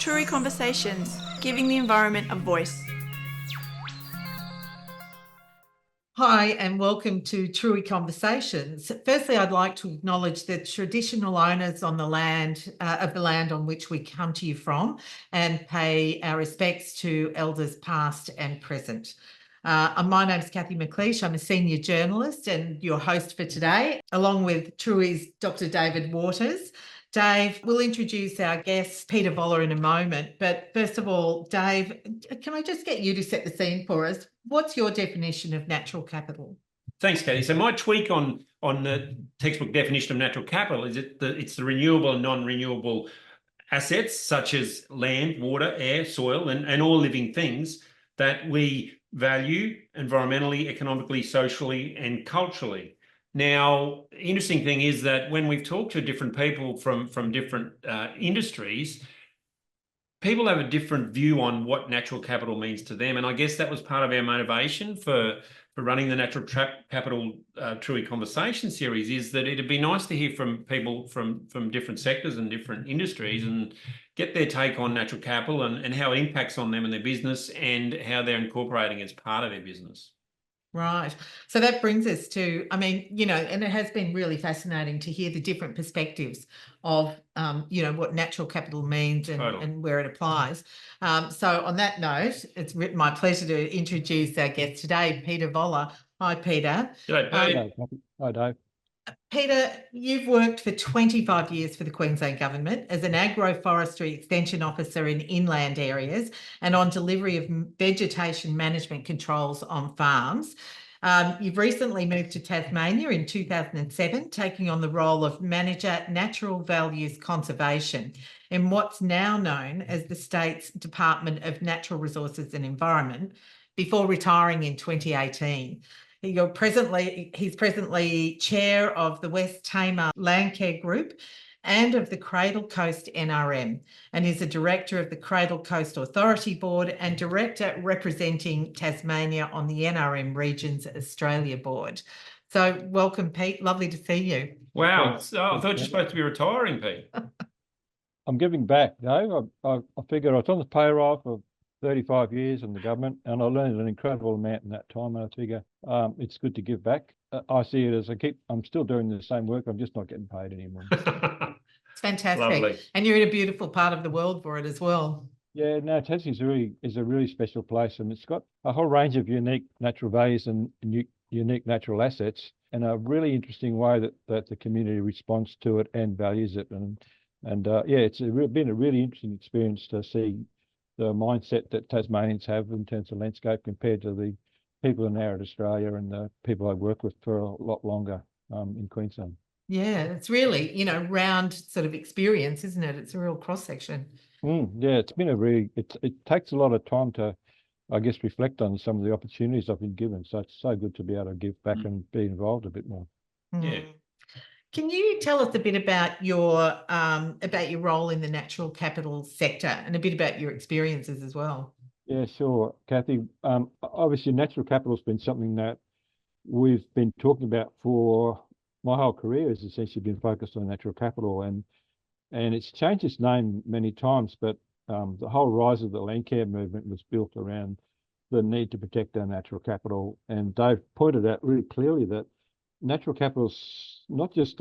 Truey Conversations, giving the environment a voice. Hi and welcome to Truey Conversations. Firstly, I'd like to acknowledge the traditional owners on the land of the land on which we come to you from and pay our respects to elders past and present. My name's Kathy McLeish. I'm a senior journalist and your host for today, along with Truey's Dr. David Waters. Dave, we'll introduce our guest, Peter Voller, in a moment. But first of all, Dave, can I just get you to set the scene for us? What's your definition of natural capital? Thanks, Kathy. So my tweak on the textbook definition of natural capital is it's the renewable and non-renewable assets such as land, water, air, soil, and all living things that we value environmentally, economically, socially, and culturally. Now, interesting thing is that when we've talked to different people from different industries, people have a different view on what natural capital means to them. And I guess that was part of our motivation for running the Natural Capital Truey Conversation series, is that it'd be nice to hear from people from different sectors and different industries and get their take on natural capital and how it impacts on them and their business and how they're incorporating it as part of their business. Right. So that brings us to, and it has been really fascinating to hear the different perspectives of, what natural capital means and where it applies. So on that note, it's my pleasure to introduce our guest today, Peter Voller. Hi, Peter. G'day, Pete. Hi, Dave. Peter, you've worked for 25 years for the Queensland Government as an agroforestry extension officer in inland areas and on delivery of vegetation management controls on farms. You've recently moved to Tasmania in 2007, taking on the role of Manager Natural Values Conservation in what's now known as the state's Department of Natural Resources and Environment, before retiring in 2018. He's presently chair of the West Tamar Landcare Group and of the Cradle Coast NRM, and is a director of the Cradle Coast Authority Board and director representing Tasmania on the NRM Regions Australia Board. So welcome, Pete. Lovely to see you. Wow. So I thought you're supposed to be retiring, Pete. I'm giving back, Dave. I figure I was on the payroll for 35 years in the government, and I learned an incredible amount in that time. And I figure it's good to give back. I see it as I'm still doing the same work. I'm just not getting paid anymore. It's fantastic. Lovely. And you're in a beautiful part of the world for it as well. Yeah, no, Tassie is a really special place, and it's got a whole range of unique natural values and unique natural assets, and a really interesting way that the community responds to it and values it. And it's been a really interesting experience to see the mindset that Tasmanians have in terms of landscape compared to the people in arid Australia and the people I've worked with for a lot longer in Queensland. Yeah, it's really, round sort of experience, isn't it? It's a real cross-section. Yeah, it's been it takes a lot of time to, I guess, reflect on some of the opportunities I've been given. So it's so good to be able to give back and be involved a bit more. Yeah. Can you tell us a bit about your role in the natural capital sector and a bit about your experiences as well? Yeah, sure, Kathy. Obviously, natural capital has been something that we've been talking about for my whole career. Has essentially been focused on natural capital, and it's changed its name many times. But the whole rise of the Landcare movement was built around the need to protect our natural capital. And Dave pointed out really clearly that natural capital is not just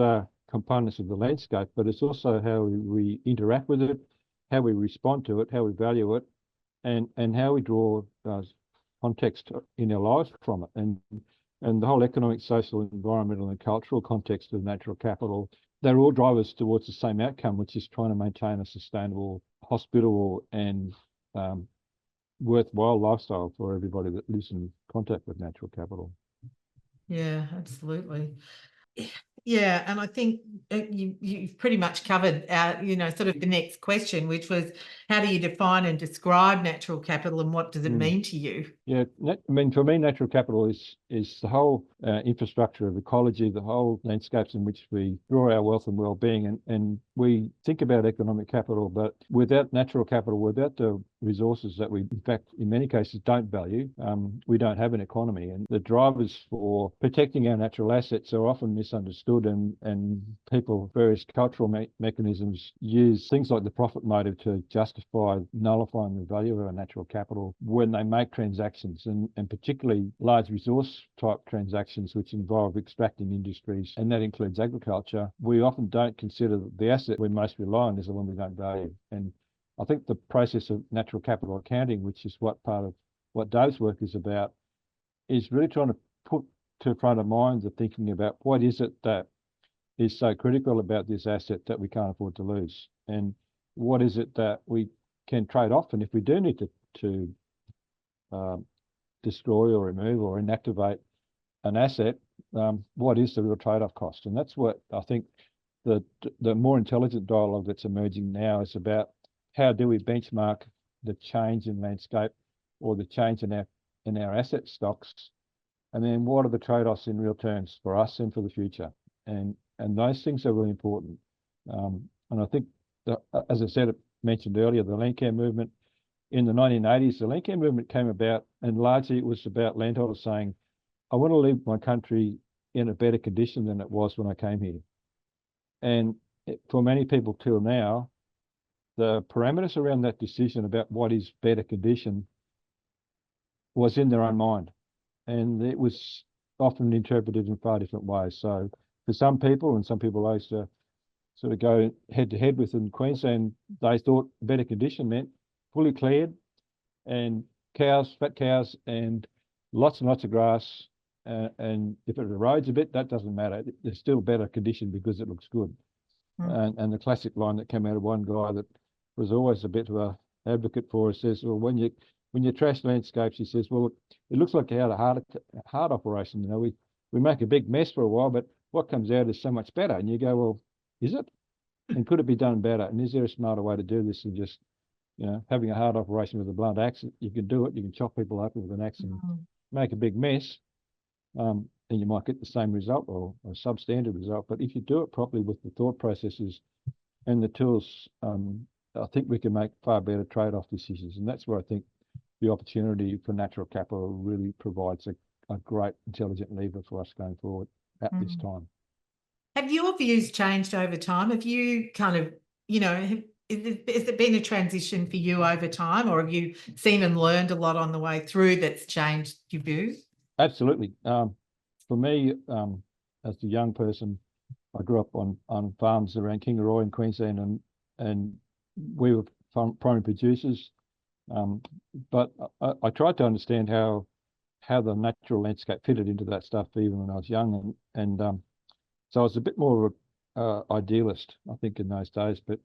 components of the landscape, but it's also how we interact with it, how we respond to it, how we value it, and how we draw context in our lives from it. And the whole economic, social, environmental, and cultural context of natural capital, they're all drivers towards the same outcome, which is trying to maintain a sustainable, hospitable, and worthwhile lifestyle for everybody that lives in contact with natural capital. Yeah, absolutely. Yeah, and I think you've pretty much covered sort of the next question, which was how do you define and describe natural capital and what does it mean to you? Yeah, for me, natural capital is the whole infrastructure of ecology, the whole landscapes in which we draw our wealth and well-being. And we think about economic capital, but without natural capital, without the resources that we, in fact, in many cases don't value, we don't have an economy. And the drivers for protecting our natural assets are often misunderstood. understood, and people, various cultural mechanisms use things like the profit motive to justify nullifying the value of our natural capital when they make transactions, and particularly large resource type transactions which involve extracting industries, and that includes agriculture. We often don't consider that the asset we most rely on is the one we don't value. And I think the process of natural capital accounting, which is what part of what Dave's work is about, is really trying to put to front of mind the thinking about what is it that is so critical about this asset that we can't afford to lose, and what is it that we can trade off, and if we do need to destroy or remove or inactivate an asset, what is the real trade-off cost? And that's what I think the more intelligent dialogue that's emerging now is about. How do we benchmark the change in landscape or the change in our asset stocks, and then what are the trade-offs in real terms for us and for the future? And those things are really important. And I think that, as I mentioned earlier, the Landcare movement in the 1980s, the Landcare movement came about, and largely it was about landholders saying, I want to leave my country in a better condition than it was when I came here. And for many people till now, the parameters around that decision about what is better condition was in their own mind. And it was often interpreted in far different ways. So for some people, and some people I used to sort of go head to head with in Queensland, they thought better condition meant fully cleared and cows, fat cows, and lots of grass. And if it erodes a bit, that doesn't matter. There's still better condition because it looks good. And the classic line that came out of one guy that was always a bit of a advocate for us says, well, when you trash landscapes, he says, well, it looks like you had a hard operation. You know, we make a big mess for a while, but what comes out is so much better. And you go, well, is it? And could it be done better? And is there a smarter way to do this than just, you know, having a hard operation with a blunt axe? You can do it. You can chop people up with an axe and make a big mess. And you might get the same result or a substandard result. But if you do it properly with the thought processes and the tools, I think we can make far better trade-off decisions. And that's where I think the opportunity for natural capital really provides a great intelligent lever for us going forward at this time. Have your views changed over time? Have you kind of, you know, has it been a transition for you over time, or have you seen and learned a lot on the way through that's changed your views? Absolutely. For me, as a young person, I grew up on farms around Kingaroy in Queensland, and we were primary producers. But I tried to understand how the natural landscape fitted into that stuff even when I was young, and so I was a bit more of an idealist, I think, in those days. But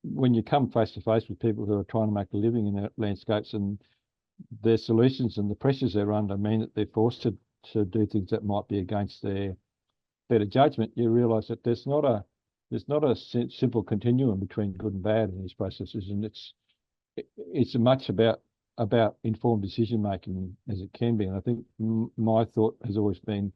when you come face to face with people who are trying to make a living in their landscapes, and their solutions and the pressures they're under mean that they're forced to do things that might be against their better judgment, you realise that there's not a simple continuum between good and bad in these processes, and it's much about informed decision making as it can be. And I think my thought has always been,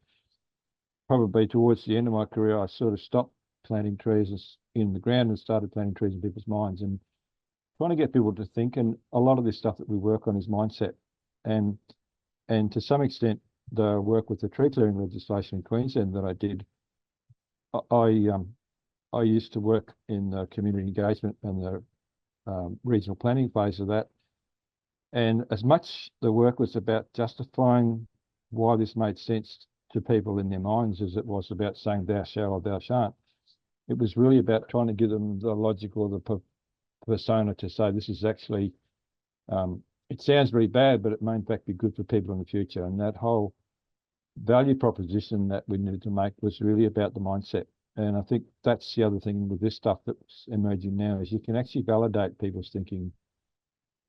probably towards the end of my career, I sort of stopped planting trees in the ground and started planting trees in people's minds, and trying to get people to think. And a lot of this stuff that we work on is mindset, and to some extent the work with the tree clearing legislation in Queensland that I did, I used to work in the community engagement and the regional planning phase of that, and as much the work was about justifying why this made sense to people in their minds as it was about saying thou shalt or thou shan't. It was really about trying to give them the logic or the persona to say this is actually, it sounds very bad, but it may in fact be good for people in the future. And that whole value proposition that we needed to make was really about the mindset. And I think that's the other thing with this stuff that's emerging now, is you can actually validate people's thinking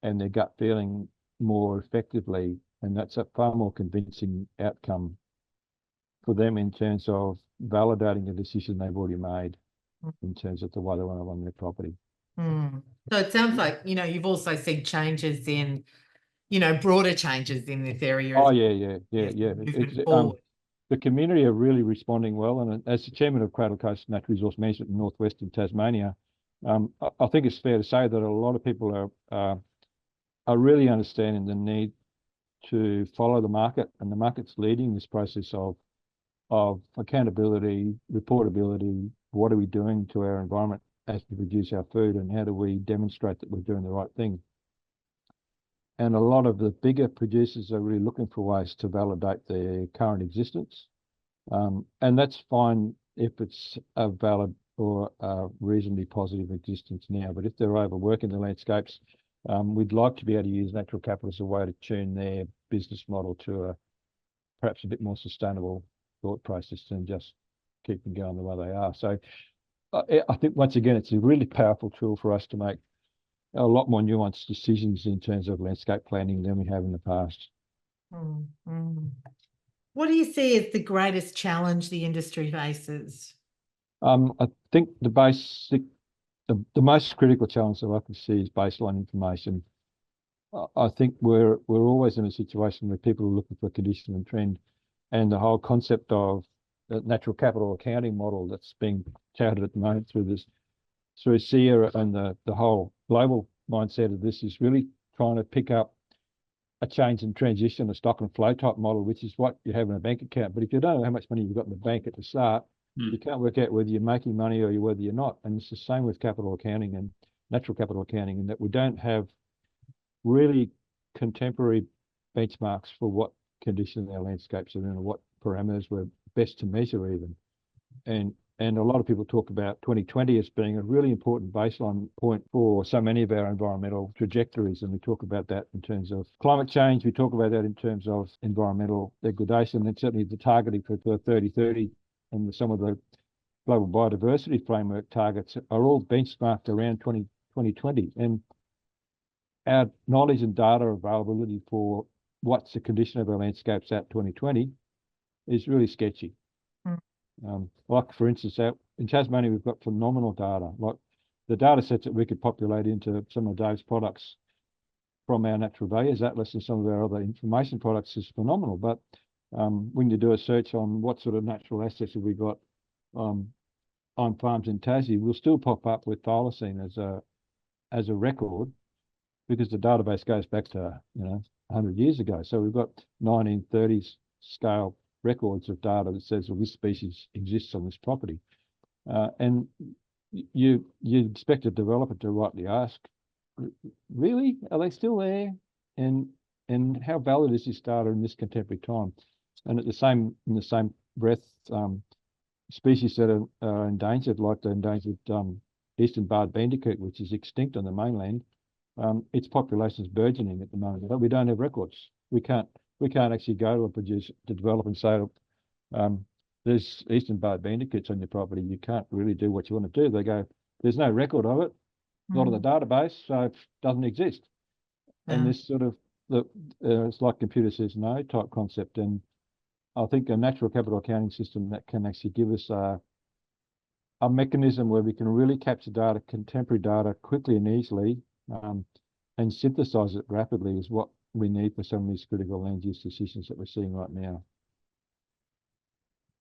and their gut feeling more effectively. And that's a far more convincing outcome for them in terms of validating a decision they've already made in terms of the way they want to run their property. So it sounds like, you know, you've also seen changes in, you know, broader changes in this area. Oh, yeah. The community are really responding well. And as the chairman of Cradle Coast Natural Resource Management in northwestern Tasmania, I think it's fair to say that a lot of people are really understanding the need to follow the market, and the market's leading this process of of accountability, reportability. What are we doing to our environment as we produce our food, and how do we demonstrate that we're doing the right thing? And a lot of the bigger producers are really looking for ways to validate their current existence. And that's fine if it's a valid or a reasonably positive existence now. But if they're overworking the landscapes, we'd like to be able to use natural capital as a way to tune their business model to a perhaps a bit more sustainable thought process than just keep them going the way they are. So I think, once again, it's a really powerful tool for us to make a lot more nuanced decisions in terms of landscape planning than we have in the past. What do you see as the greatest challenge the industry faces? I think the most critical challenge that I can see is baseline information. I think we're always in a situation where people are looking for condition and trend, and the whole concept of the natural capital accounting model that's being touted at the moment through SEER and the whole global mindset of this is really trying to pick up a change and transition, a stock and flow type model, which is what you have in a bank account. But if you don't know how much money you've got in the bank at the start, you can't work out whether you're making money or whether you're not. And it's the same with capital accounting and natural capital accounting, in that we don't have really contemporary benchmarks for what condition our landscapes are in, or what parameters were best to measure even. And a lot of people talk about 2020 as being a really important baseline point for so many of our environmental trajectories. And we talk about that in terms of climate change. We talk about that in terms of environmental degradation, and certainly the targeting for 2030 and some of the global biodiversity framework targets are all benchmarked around 2020. And our knowledge and data availability for what's the condition of our landscapes at 2020 is really sketchy. Like, for instance, in Tasmania, we've got phenomenal data. Like, the data sets that we could populate into some of Dave's products from our Natural Values Atlas and some of our other information products is phenomenal. But when you do a search on what sort of natural assets have we got on farms in Tassie, we'll still pop up with thylacine as a record, because the database goes back to 100 years ago. So we've got 1930s scale records of data that says, well, this species exists on this property. And you expect a developer to rightly ask, really, are they still there? And how valid is this data in this contemporary time? And in the same breath, species that are endangered, like the endangered eastern barred bandicoot, which is extinct on the mainland, its population is burgeoning at the moment, but we don't have records. We can't actually go to a producer to develop and say, there's eastern barred bandicoots on your property. You can't really do what you want to do. They go, there's no record of it, not on the database, so it doesn't exist. And this sort of, it's like computer says no type concept. And I think a natural capital accounting system that can actually give us a mechanism where we can really capture data, contemporary data, quickly and easily, and synthesize it rapidly is what we need for some of these critical land use decisions that we're seeing right now.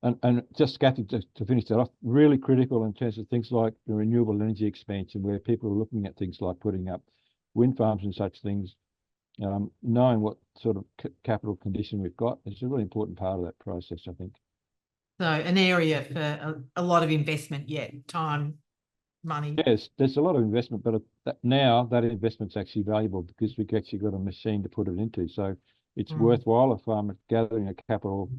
And just, Kathy, to finish that off, really critical in terms of things like the renewable energy expansion, where people are looking at things like putting up wind farms and such things, knowing what sort of capital condition we've got is a really important part of that process, I think. So an area for a lot of investment yet, time, money. Yes, there's a lot of investment, but now that investment's actually valuable because we've actually got a machine to put it into. So it's worthwhile if getting a capital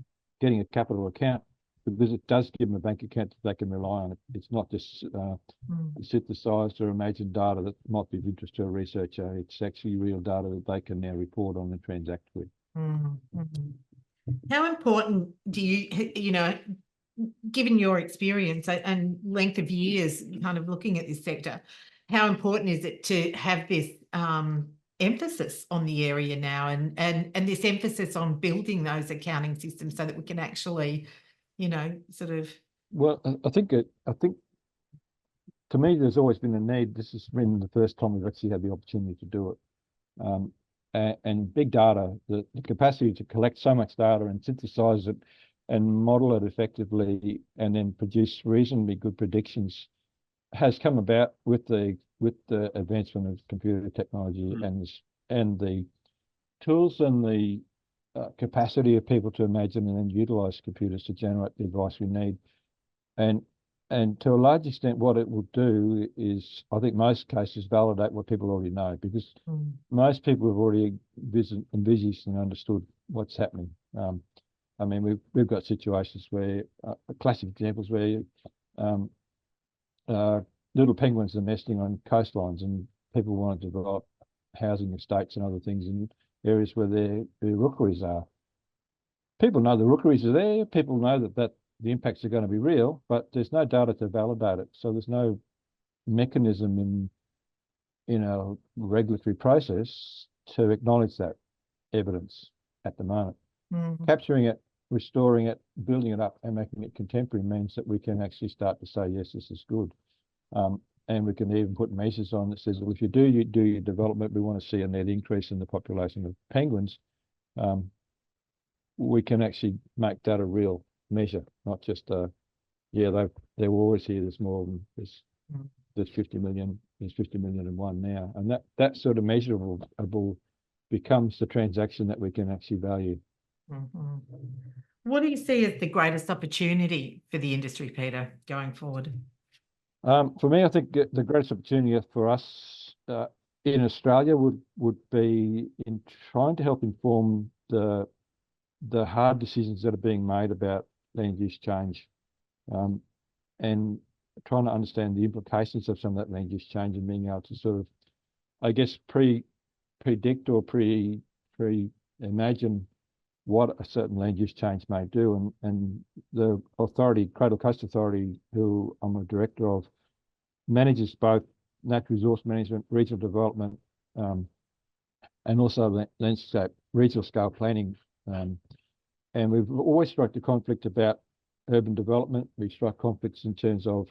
account, because it does give them a bank account that they can rely on. It's not just synthesized or imagined data that might be of interest to a researcher. It's actually real data that they can now report on and transact with. How important do you, given your experience and length of years kind of looking at this sector, how important is it to have this emphasis on the area now and this emphasis on building those accounting systems so that we can actually, sort of... Well, I think to me, there's always been a need. This has been the first time we've actually had the opportunity to do it. And big data, the capacity to collect so much data and synthesize it and model it effectively and then produce reasonably good predictions has come about with the advancement of computer technology and the tools and the capacity of people to imagine and then utilize computers to generate the advice we need. And to a large extent, what it will do is, I think most cases, validate what people already know, because most people have already envisaged and understood what's happening. I mean, we've got situations where, classic examples where little penguins are nesting on coastlines, and people want to develop housing estates and other things in areas where their rookeries are. People know the rookeries are there. People know that the impacts are going to be real, but there's no data to validate it. So there's no mechanism in a regulatory process to acknowledge that evidence at the moment. Capturing it, restoring it, building it up and making it contemporary means that we can actually start to say, yes, this is good. And we can even put measures on that says, well, if you do your development, we want to see a net increase in the population of penguins. We can actually make that a real measure, not just they're always here, there's more than there's 50 million, there's 50 million and one now. And that sort of measurable becomes the transaction that we can actually value. What do you see as the greatest opportunity for the industry, Peter, going forward? For me, I think the greatest opportunity for us in Australia would be in trying to help inform the hard decisions that are being made about land use change, and trying to understand the implications of some of that land use change and being able to sort of, I guess, predict or imagine what a certain land use change may do. And the authority, Cradle Coast Authority, who I'm a director of, manages both natural resource management, regional development, and also landscape, regional scale planning. And we've always struck the conflict about urban development. We've struck conflicts in terms of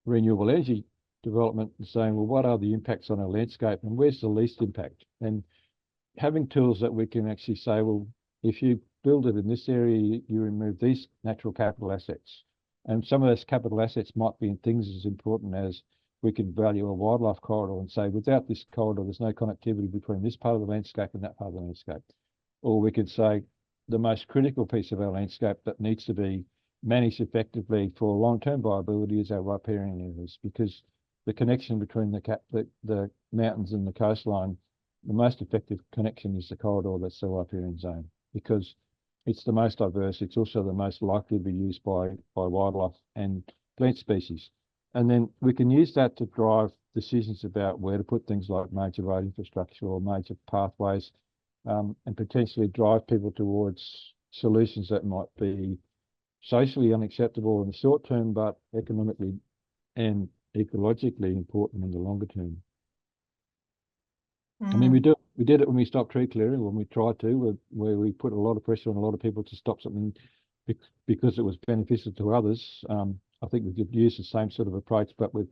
renewable energy development and saying, well, what are the impacts on our landscape and where's the least impact? And having tools that we can actually say, well, if you build it in this area, you remove these natural capital assets. And some of those capital assets might be in things as important as we can value a wildlife corridor and say, without this corridor, there's no connectivity between this part of the landscape and that part of the landscape. Or we could say the most critical piece of our landscape that needs to be managed effectively for long-term viability is our riparian areas, because the connection between the mountains and the coastline, the most effective connection is the corridor, that's the riparian zone, because it's the most diverse. It's also the most likely to be used by wildlife and plant species. And then we can use that to drive decisions about where to put things like major road infrastructure or major pathways, and potentially drive people towards solutions that might be socially unacceptable in the short term, but economically and ecologically important in the longer term. I mean, we did it when we stopped tree clearing, when we tried to, where we put a lot of pressure on a lot of people to stop something because it was beneficial to others. I think we could use the same sort of approach, but with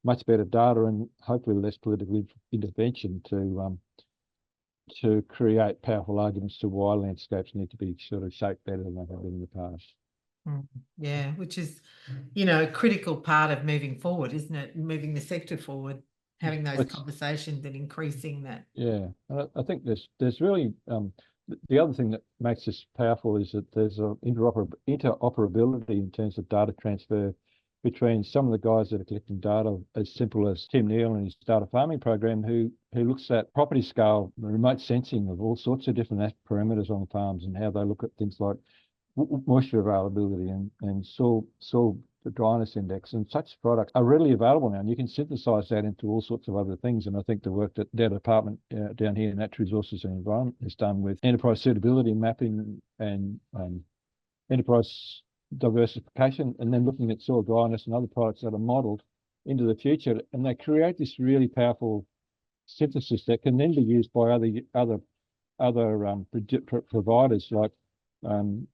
much better data and hopefully less political intervention to create powerful arguments to why landscapes need to be sort of shaped better than they have been in the past. Yeah, which is, a critical part of moving forward, isn't it? Moving the sector forward, having those conversations and increasing that. Yeah, I think there's really the other thing that makes this powerful is that there's an interoperability in terms of data transfer between some of the guys that are collecting data, as simple as Tim Neal and his data farming program, who looks at property scale, remote sensing of all sorts of different parameters on farms, and how they look at things like moisture availability and soil dryness index, and such products are readily available now, and you can synthesize that into all sorts of other things. And I think the work that their department down here in Natural Resources and Environment has done with enterprise suitability mapping and enterprise diversification, and then looking at soil dryness and other products that are modelled into the future, and they create this really powerful synthesis that can then be used by other providers. Like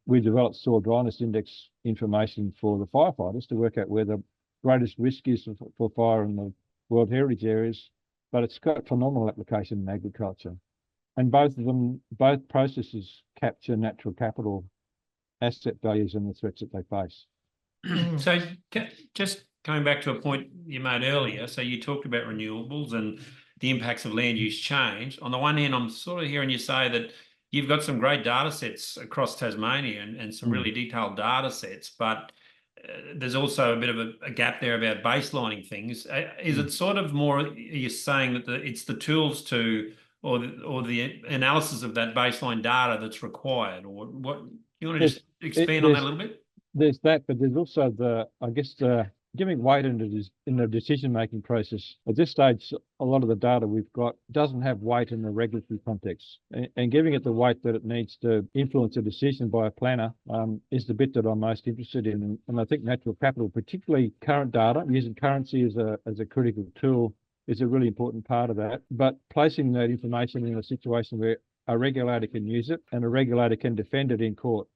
we developed soil dryness index information for the firefighters to work out where the greatest risk is for fire in the World Heritage areas, but it's got phenomenal application in agriculture. And both processes capture natural capital asset values and the threats that they face. So just going back to a point you made earlier, so you talked about renewables and the impacts of land use change. On the one hand, I'm sort of hearing you say that you've got some great data sets across Tasmania and some really detailed data sets, but there's also a bit of a gap there about baselining things. Is it sort of more, you're saying that it's the tools to, or the analysis of that baseline data that's required, or what? You want to just expand on that a little bit? There's that, but there's also the giving weight in the decision-making process. At this stage, a lot of the data we've got doesn't have weight in the regulatory context, and giving it the weight that it needs to influence a decision by a planner is the bit that I'm most interested in. And I think natural capital, particularly current data, using currency as a critical tool, is a really important part of that. But placing that information in a situation where a regulator can use it and a regulator can defend it in court.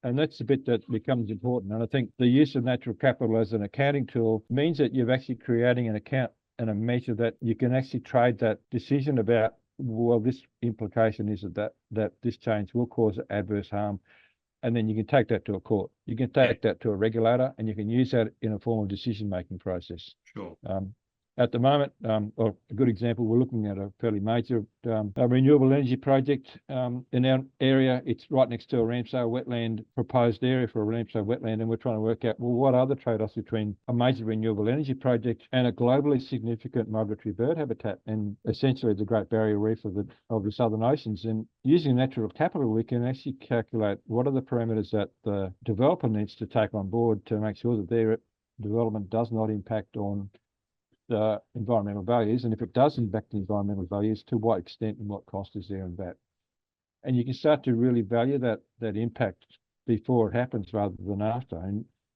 And that's the bit that becomes important. And I think the use of natural capital as an accounting tool means that you're actually creating an account and a measure that you can actually trade that decision about, well, this implication is that this change will cause adverse harm. And then you can take that to a court. You can take that to a regulator, and you can use that in a formal decision-making process. Sure. At the moment, or a good example, we're looking at a fairly major renewable energy project in our area. It's right next to a Ramsar wetland, proposed area for a Ramsar wetland, and we're trying to work out, well, what are the trade-offs between a major renewable energy project and a globally significant migratory bird habitat, and essentially the Great Barrier Reef of the Southern Oceans. And using natural capital, we can actually calculate what are the parameters that the developer needs to take on board to make sure that their development does not impact on the environmental values, and if it does impact the environmental values, to what extent and what cost is there in that. And you can start to really value that impact before it happens rather than after.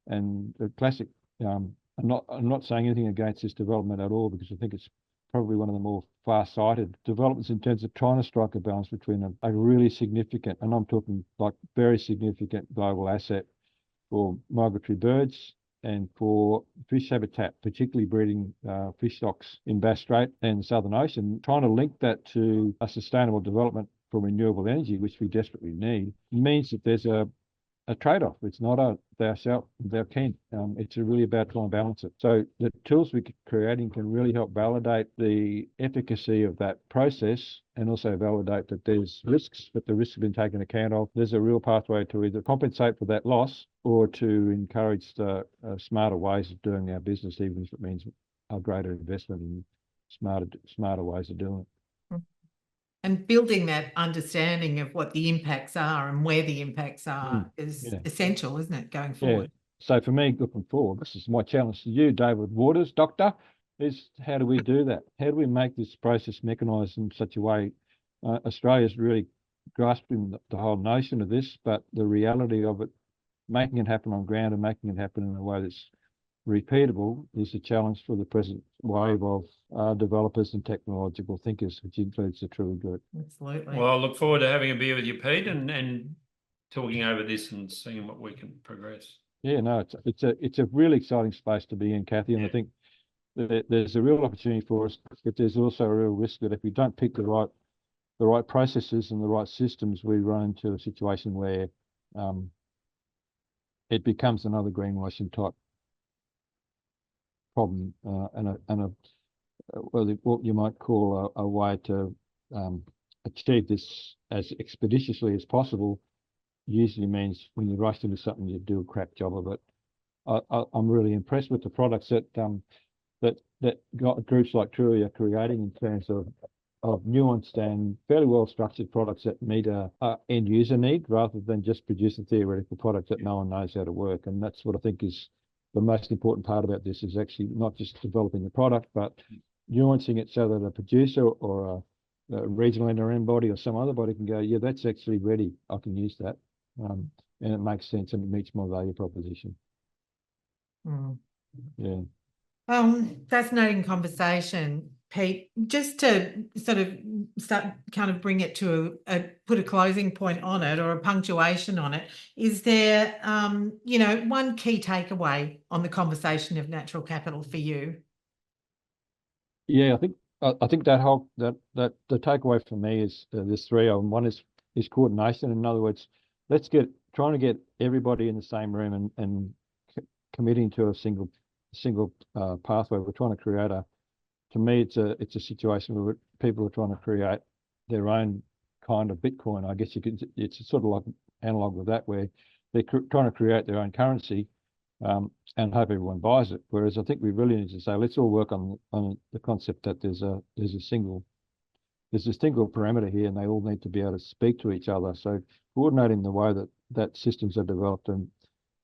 And the classic, I'm not saying anything against this development at all, because I think it's probably one of the more far-sighted developments in terms of trying to strike a balance between a really significant, and I'm talking like very significant global asset for migratory birds and for fish habitat, particularly breeding fish stocks in Bass Strait and the Southern Ocean, trying to link that to a sustainable development for renewable energy, which we desperately need, means that there's a trade-off. It's not a thou shalt, thou can't. It's really about trying to balance it. So the tools we're creating can really help validate the efficacy of that process, and also validate that there's risks, but the risks have been taken account of. There's a real pathway to either compensate for that loss or to encourage the smarter ways of doing our business, even if it means a greater investment in smarter ways of doing it. And building that understanding of what the impacts are and where the impacts are is essential, isn't it, going forward? Yeah. So for me, looking forward, this is my challenge to you, David Waters, Doctor, is how do we do that? How do we make this process mechanised in such a way? Australia's really grasping the whole notion of this, but the reality of it, making it happen on ground and making it happen in a way that's repeatable, is a challenge for the present wave of developers and technological thinkers, which includes the Truly Group. Absolutely. Well, I look forward to having a beer with you, Pete, and talking over this and seeing what we can progress. Yeah, no, it's a really exciting space to be in, Kathy, and I think that there's a real opportunity for us, but there's also a real risk that if we don't pick the right processes and the right systems, we run into a situation where it becomes another greenwashing type problem, what you might call a way to achieve this as expeditiously as possible usually means when you rush into something, you do a crap job of it. I'm really impressed with the products that groups like Truly are creating in terms of nuanced and fairly well-structured products that meet a end user need, rather than just produce a theoretical product that no one knows how to work. And that's what I think is the most important part about this, is actually not just developing the product, but nuancing it so that a producer or a regional NRM body or some other body can go, yeah, that's actually ready. I can use that. And it makes sense and it meets my value proposition. Yeah. Fascinating conversation, Pete. Just to sort of bring it to put a closing point on it, or a punctuation on it, is there, one key takeaway on the conversation of natural capital for you? Yeah, I think that the takeaway for me is there's three of them. One is coordination. In other words, trying to get everybody in the same room and committing to a single pathway. We're trying to create to me, it's a situation where people are trying to create their own kind of Bitcoin. I guess it's sort of like an analog of that, where they're trying to create their own currency and hope everyone buys it. Whereas I think we really need to say, let's all work on the concept that there's a single parameter here, and they all need to be able to speak to each other. So coordinating the way that systems are developed and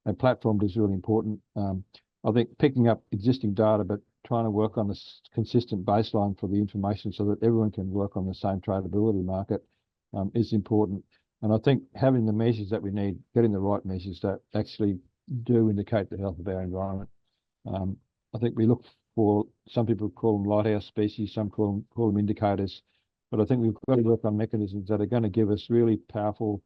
platformed is really important. I think picking up existing data, but trying to work on a consistent baseline for the information so that everyone can work on the same tradability market is important. And I think having the measures that we need, getting the right measures that actually do indicate the health of our environment. I think we look for, some people call them lighthouse species, some call them indicators, but I think we've got to work on mechanisms that are going to give us really powerful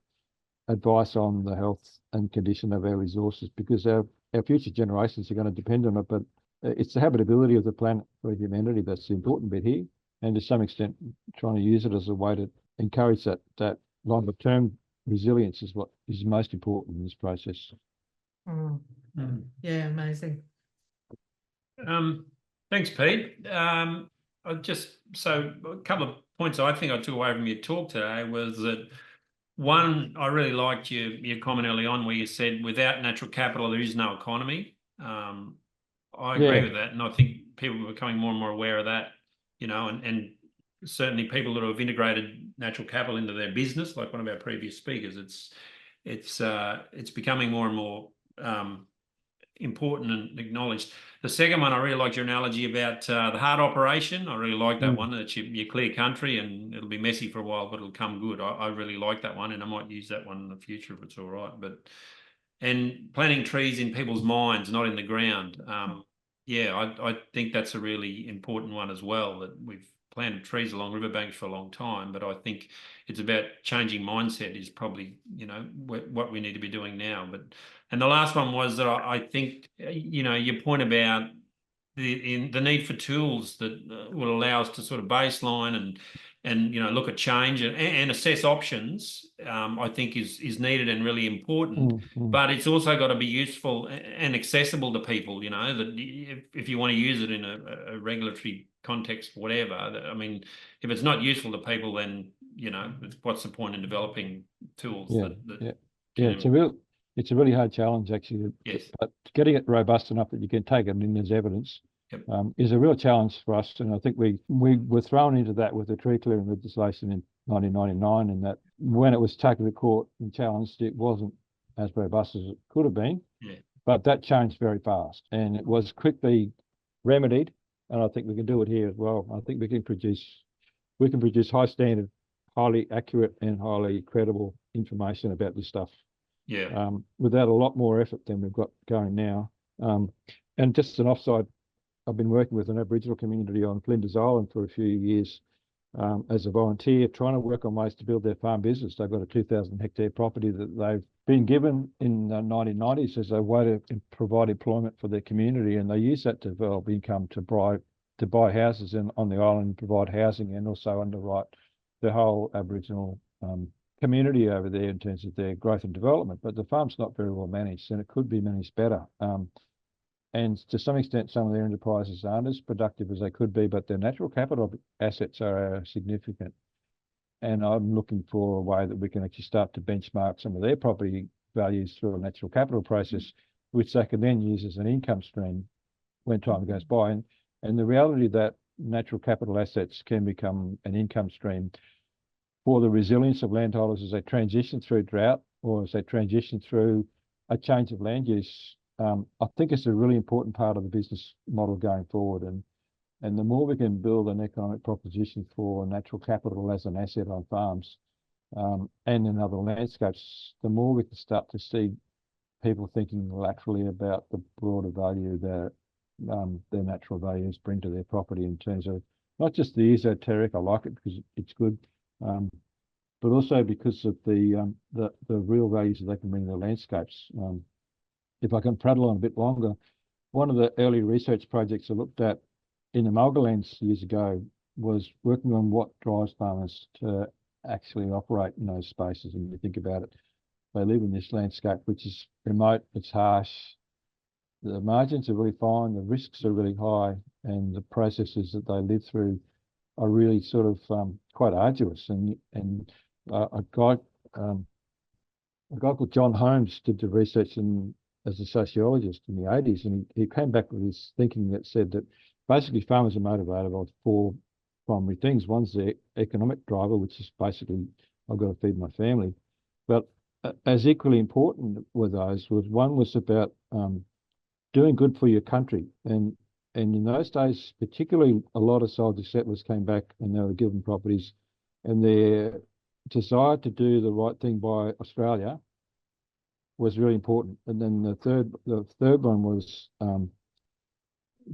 advice on the health and condition of our resources, because our future generations are going to depend on it. But it's the habitability of the planet for humanity that's the important bit here, and to some extent trying to use it as a way to encourage that longer term resilience is what is most important in this process. Yeah, amazing. Thanks, Pete. So a couple of points I think I took away from your talk today was that, one, I really liked your comment early on where you said without natural capital there is no economy. I agree with that, and I think people are becoming more and more aware of that, and certainly people that have integrated natural capital into their business, like one of our previous speakers, it's becoming more and more important and acknowledged. The second one, I really liked your analogy about the hard operation. I really like that one, that you clear country and it'll be messy for a while, but it'll come good. I really like that one, and I might use that one in the future if it's all right. And planting trees in people's minds, not in the ground. I think that's a really important one as well, that we've planted trees along riverbanks for a long time, but I think it's about changing mindset is probably, what we need to be doing now. And the last one was that I think, your point about the need for tools that will allow us to sort of baseline and look at change and assess options, I think is needed and really important. But it's also got to be useful and accessible to people, that if you want to use it in a regulatory context, whatever. I mean, if it's not useful to people, then, what's the point in developing tools? It's a really hard challenge, actually. Yes. But getting it robust enough that you can take it in as evidence is a real challenge for us. And I think we were thrown into that with the tree clearing legislation in 1999, and that when it was taken to court and challenged, it wasn't as robust as it could have been. Yeah. But that changed very fast, and it was quickly remedied. And I think we can do it here as well. I think we can produce high standard, highly accurate and highly credible information about this stuff. Yeah. Without a lot more effort than we've got going now. And just an offside, I've been working with an Aboriginal community on Flinders Island for a few years as a volunteer, trying to work on ways to build their farm business. They've got a 2,000 hectare property that they've been given in the 1990s as a way to provide employment for their community, and they use that to develop income to buy houses on the island, provide housing, and also underwrite the whole Aboriginal community over there in terms of their growth and development. But the farm's not very well managed, and it could be managed better. And to some extent, some of their enterprises aren't as productive as they could be, but their natural capital assets are significant. And I'm looking for a way that we can actually start to benchmark some of their property values through a natural capital process, which they can then use as an income stream when time goes by. And the reality that natural capital assets can become an income stream for the resilience of landholders as they transition through drought or as they transition through a change of land use, I think it's a really important part of the business model going forward. And the more we can build an economic proposition for natural capital as an asset on farms and in other landscapes, the more we can start to see people thinking laterally about the broader value that their natural values bring to their property in terms of not just the esoteric, I like it because it's good, but also because of the real values that they can bring to the landscapes. If I can prattle on a bit longer, one of the early research projects I looked at in the Mulgalands years ago was working on what drives farmers to actually operate in those spaces. And you think about it, they live in this landscape which is remote, it's harsh, the margins are really fine, the risks are really high, and the processes that they live through are really sort of quite arduous. And a guy called John Holmes did the research as a sociologist in the 80s, and he came back with this thinking that said that basically farmers are motivated by 4 primary things. One's the economic driver, which is basically, I've got to feed my family. But as equally important with those one was about doing good for your country. And in those days, particularly, a lot of soldier settlers came back and they were given properties, and their desire to do the right thing by Australia was really important. And then the third one was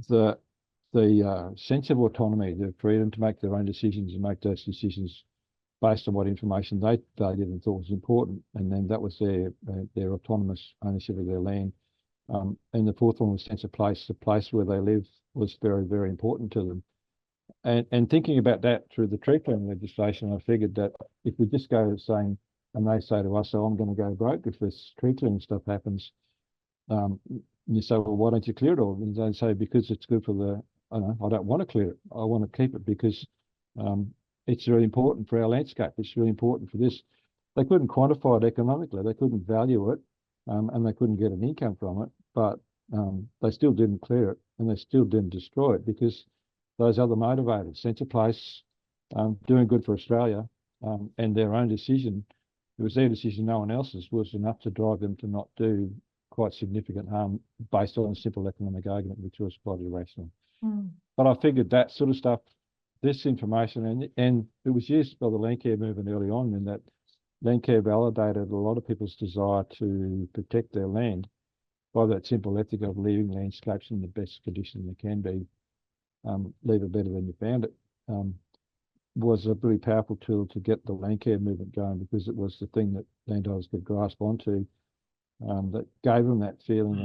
the sense of autonomy, the freedom to make their own decisions and make those decisions based on what information they valued and thought was important. And then that was their autonomous ownership of their land. And the fourth one was sense of place. The place where they live was very, very important to them. And thinking about that through the tree clearing legislation, I figured that if we just go saying, and they say to us, "Oh, I'm going to go broke if this tree clearing stuff happens," you say, "Well, why don't you clear it all?" And they say, "Because it's good for I don't want to clear it. I want to keep it because it's really important for our landscape. It's really important for this." They couldn't quantify it economically. They couldn't value it, and they couldn't get an income from it. But they still didn't clear it, and they still didn't destroy it because those other motivators, sense of place, doing good for Australia, and their own decision, it was their decision, no one else's, was enough to drive them to not do quite significant harm based on a simple economic argument, which was quite irrational. But I figured that sort of stuff, this information, and it was used by the Landcare movement early on, in that Landcare validated a lot of people's desire to protect their land by that simple ethic of leaving landscapes in the best condition they can be, leave it better than you found it, was a really powerful tool to get the Landcare movement going, because it was the thing that landowners could grasp onto, that gave them that feeling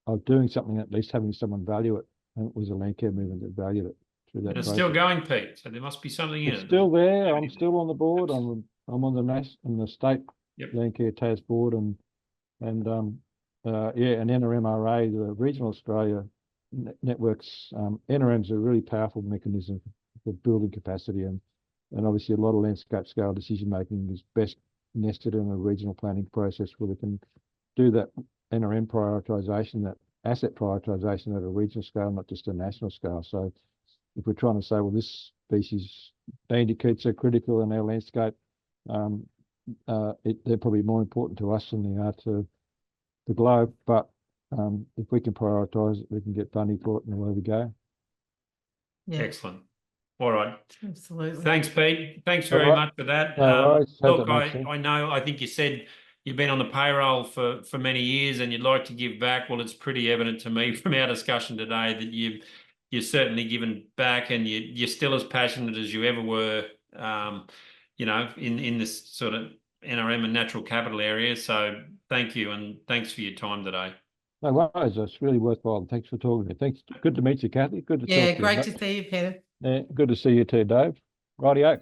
of doing something, at least having someone value it. And it was a Landcare movement that valued it through that. And it's process. still going, Pete. So there must be something in it. It's still there. I'm still on the board. I'm on the state Landcare TAS board, and an NRM the Regional Australia networks. NRM's a really powerful mechanism for building capacity, and obviously a lot of landscape scale decision making is best nested in a regional planning process where we can do that NRM prioritisation, that asset prioritisation at a regional scale, not just a national scale. So if we're trying to say, well, this species bandicoots are critical in our landscape, they're probably more important to us than they are to the globe. But if we can prioritise it, we can get funding for it, and away we go. Yeah, Excellent. All right. absolutely. Thanks, Pete. Thanks very much for that. Look, I think you said you've been on the payroll for many years and you'd like to give back. Well, it's pretty evident to me from our discussion today that you've certainly given back, and you're still as passionate as you ever were, in this sort of NRM and natural capital area. So thank you, and thanks for your time today. No worries. It's really worthwhile. Thanks for talking to me. Thanks. Good to meet you, Kathy. Good to talk to you. Yeah, great to see you, Peter. Yeah, good to see you too, Dave. Rightio.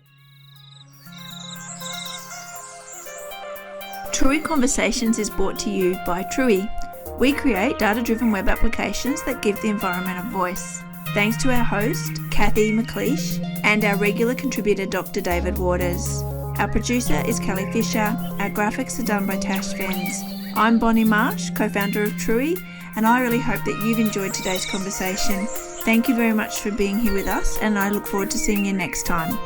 Truey Conversations is brought to you by Truey. We create data-driven web applications that give the environment a voice. Thanks to our host, Kathy McLeish, and our regular contributor, Dr. David Waters. Our producer is Kelly Fisher. Our graphics are done by Tash Fens. I'm Bonnie Marsh, co-founder of Truey, and I really hope that you've enjoyed today's conversation. Thank you very much for being here with us, and I look forward to seeing you next time.